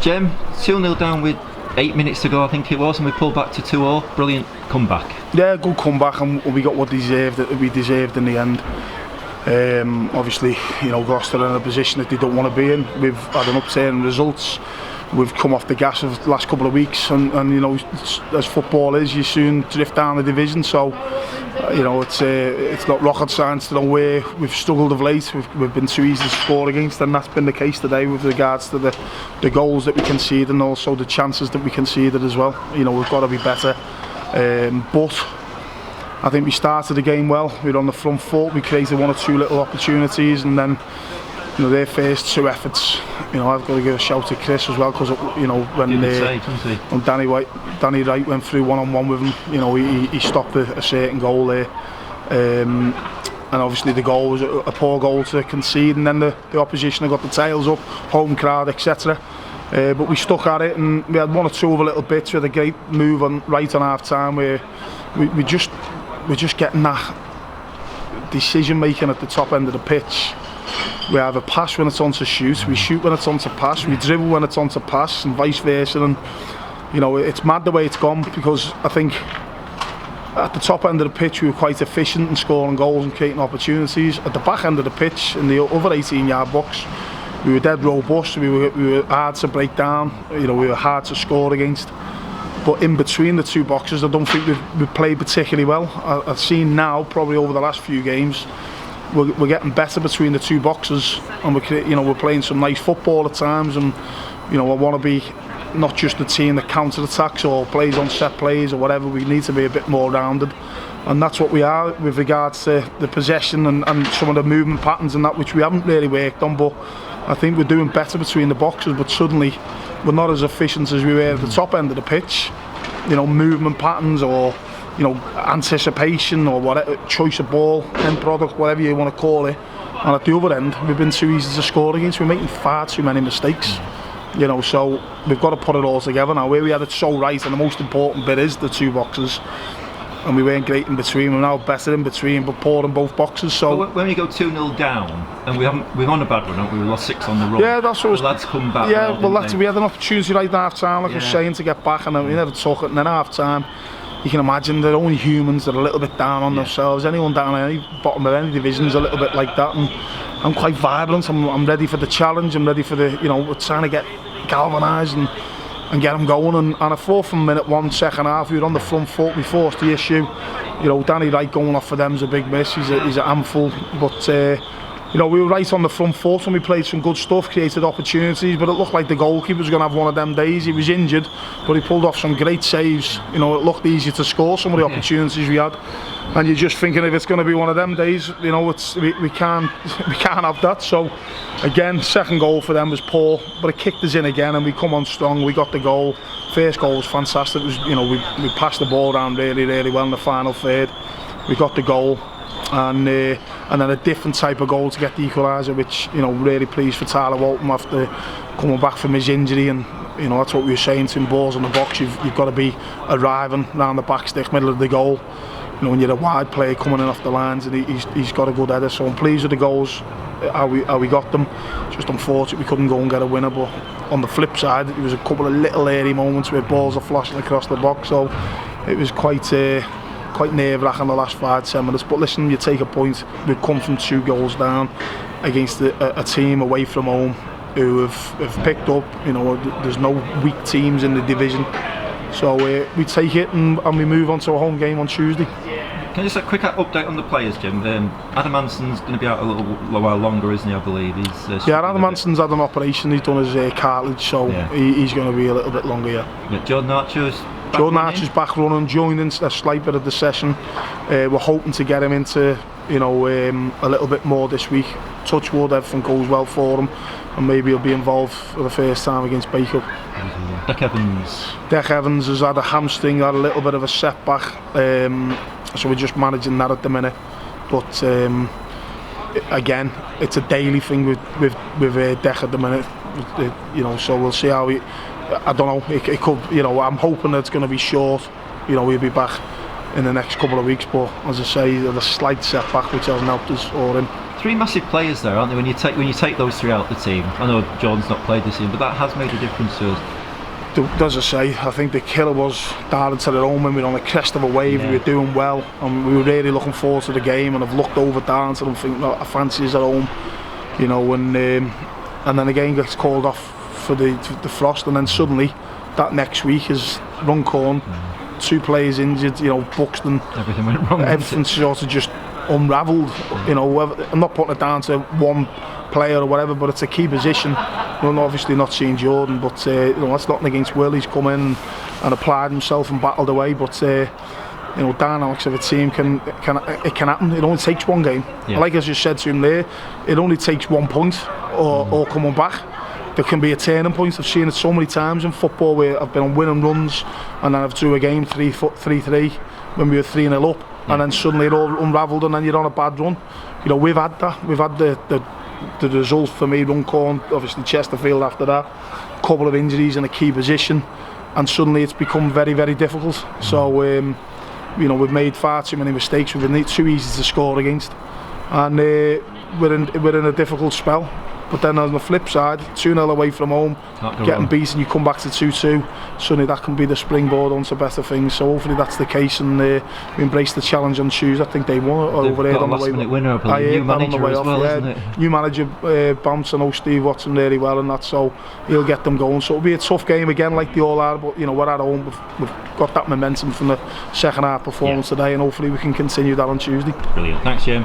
Jem, 2-0 down with 8 minutes to go, I think it was, and we pulled back to 2-0. Brilliant comeback. Yeah, good comeback, and we got what we deserved in the end. Obviously, Gloucester are in a position that they don't want to be in. We've had an upturn in results. We've come off the gas of the last couple of weeks, and as football is, you soon drift down the division. So, it's not rocket science to know where we've struggled of late. We've been too easy to score against, and that's been the case today with regards to the goals that we conceded and also the chances that we conceded as well. We've got to be better, but I think we started the game well. We were on the front foot. We created one or two little opportunities, and then their first two efforts. I've got to give a shout to Chris as well, because when Danny Wright went through one-on-one with him, he stopped a certain goal there, and obviously the goal was a poor goal to concede, and then the opposition had got the tails up, home crowd, etc. But we stuck at it, and we had one or two other little bits. We had a great move right on half time where we're just getting that decision making at the top end of the pitch. We have a pass when it's on to shoot, we shoot when it's on to pass, we dribble when it's on to pass, and vice versa. And it's mad the way it's gone, because I think at the top end of the pitch we were quite efficient in scoring goals and creating opportunities. At the back end of the pitch, in the other 18-yard box, we were dead robust. We were hard to break down. We were hard to score against. But in between the two boxes, I don't think we've played particularly well. I've seen now, probably over the last few games, we're getting better between the two boxes, and we're playing some nice football at times. And I want to be not just the team that counter attacks or plays on set plays or whatever. We need to be a bit more rounded, and that's what we are with regards to the possession and some of the movement patterns and that, which we haven't really worked on. But I think we're doing better between the boxes, but suddenly we're not as efficient as we were at the top end of the pitch. Movement patterns or anticipation or whatever, choice of ball, end product, whatever you want to call it. And at the other end, we've been too easy to score against. We're making far too many mistakes. So we've got to put it all together now. Where we had it so right, and the most important bit is the two boxes, and we weren't great in between. We're now better in between, but poor in both boxes. So when we go 2-0 down, and we're on a bad run, aren't we? We lost 6 on the run. Yeah, that's what. The lads come back. Yeah, we had an opportunity right at half time, like I was saying, to get back, and we never took it. And then half time, you can imagine they're only humans. They're a little bit down on themselves. Anyone down at any bottom of any division is a little bit like that. And I'm quite vibrant. I'm ready for the challenge. I'm ready for we're trying to get galvanised and get them going. And I thought from minute 1, second half, we were on the front foot. We forced the issue. Danny Wright going off for them is a big miss. He's a handful. But we were right on the front foot, and we played some good stuff, created opportunities, but it looked like the goalkeeper was going to have one of them days. He was injured, but he pulled off some great saves. It looked easy to score some of the opportunities we had, and you're just thinking, if it's going to be one of them days, we can't have that. So again, second goal for them was poor, but it kicked us in again, and we come on strong. We got the goal. First goal was fantastic. It was, we passed the ball around really, really well in the final third. We got the goal. And then a different type of goal to get the equaliser, which really pleased for Tyler Walton after coming back from his injury. And that's what we were saying to him, balls on the box, you've got to be arriving round the back stick, middle of the goal, when you're a wide player coming in off the lines, and he's got a good header. So I'm pleased with the goals, how we got them. Just unfortunate we couldn't go and get a winner. But on the flip side, there was a couple of little airy moments where balls are flashing across the box, so it was quite nerve-wracking the last 5-10 minutes. But listen, you take a point. We've come from 2 goals down against a team away from home who have picked up. There's no weak teams in the division, so we take it and we move on to a home game on Tuesday. Can I just a quick update on the players, Jim? Adam Hanson's going to be out a little while longer, isn't he? I believe he's. Adam Hanson's had an operation. He's done his cartilage, so he's going to be a little bit longer. Yeah. Jordan Archer's back running, joining a slight bit of the session. We're hoping to get him into a little bit more this week. Touch wood, everything goes well for him, and maybe he'll be involved for the first time against Baker. Deck Evans has had a hamstring, had a little bit of a setback, so we're just managing that at the minute. But again, it's a daily thing with Deck at the minute. So we'll see how he. I don't know. It could. I'm hoping that it's going to be short. He'll be back in the next couple of weeks. But as I say, there's a slight setback which hasn't helped us or him. three massive players there, aren't they? When you take those three out of the team, I know Jordan's not played this season, but that has made a difference to us. As I say, I think the killer was Darlington at home when we were on the crest of a wave. We were doing well, and we were really looking forward to the game. And I've looked over Darlington and think, I fancy us at home, you know. And then the game gets called off for the frost, and then suddenly that next week is Runcorn, 2 players injured, you know, Buxton. Everything went wrong. Everything sort of just unravelled. You know, I'm not putting it down to one player or whatever, but it's a key position. Well, obviously not seeing Jordan, but you know, that's nothing against Will. He's come in and applied himself and battled away. But you know, dynamics of a team can happen. It only takes one game. Like I just said to him there, it only takes 1 point or coming back. There can be a turning point. I've seen it so many times in football where I've been on winning runs and then I've drew a game 3-3 when we were 3-0 up, and then suddenly it all unravelled and then you're on a bad run. You know, we've had that. We've had the results for me, Runcorn, obviously Chesterfield after that, a couple of injuries in a key position, and suddenly it's become very, very difficult. So you know, we've made far too many mistakes. We've been too easy to score against, and we're in a difficult spell. But then on the flip side, 2-0 away from home, getting beaten, you come back to 2-2, suddenly that can be the springboard onto better things. So hopefully that's the case, and we embrace the challenge on Tuesday. I think they won over there on the way. Winner, I believe. New manager as well, isn't it? New manager, Bounce. I know Steve Watson really well and that, so he'll get them going. So it'll be a tough game again, like they all are. But you know, we're at home. We've got that momentum from the second half performance today, and hopefully we can continue that on Tuesday. Brilliant. Thanks, Jim.